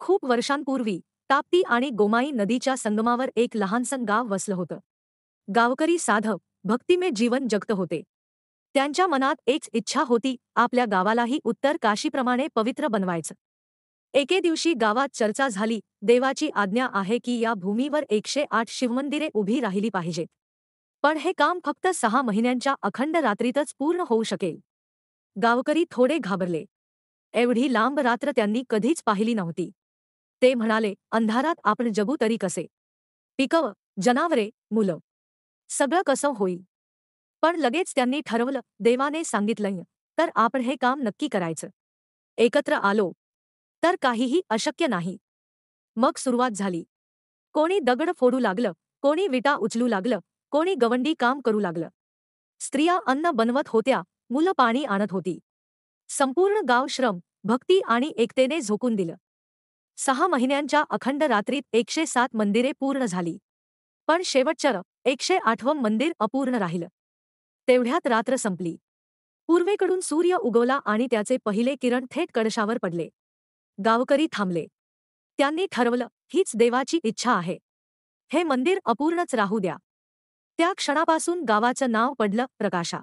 खूप वर्षांपूर्वी ताप्ती आणि गोमाई नदीच्या संगमावर एक लहानसं गाव वसलं होतं. गावकरी साधं, भक्तिमय जीवन जगत होते. त्यांच्या मनात एक इच्छा होती, आपल्या गावालाही उत्तर काशीप्रमाणे पवित्र बनवायचं. एके दिवशी गावात चर्चा झाली, देवाची आज्ञा आहे की या भूमीवर 108 शिवमंदिरे उभी राहिली पाहिजेत. पण हे काम फक्त 6 महिन्यांच्या अखंड रात्रीतच पूर्ण होऊ शकेल. गावकरी थोडे घाबरले. एवढी लांब रात्र त्यांनी कधीच पाहिली नव्हती. ते म्हणाले, अंधारात आपण जगू तरी कसे? पिकं, जनावरे, मुलं, सगळं कसं होईल? पण लगेच त्यांनी ठरवलं, देवाने सांगितलंय तर आपण हे काम नक्की करायचं. एकत्र आलो तर काहीही अशक्य नाही. मग सुरुवात झाली. कोणी दगड फोडू लागलं, कोणी विटा उचलू लागलं, कोणी गवंडी काम करू लागलं. स्त्रिया अन्न बनवत होत्या, मुलं पाणी आणत होती. संपूर्ण गाव श्रम, भक्ती आणि एकतेने झोकून दिलं. 6 महिन्यांच्या अखंड रात्रीत 107 मंदिरे पूर्ण झाली. पण शेवटचं 108वं मंदिर अपूर्ण राहिलं. तेवढ्यात रात्र संपली. पूर्वेकडून सूर्य उगवला आणि त्याचे पहिले किरण थेट कळशावर पडले. गावकरी थांबले. त्यांनी ठरवलं, हीच देवाची इच्छा आहे. हे मंदिर अपूर्णच राहू द्या. त्या क्षणापासून गावाचं नाव पडलं प्रकाशा.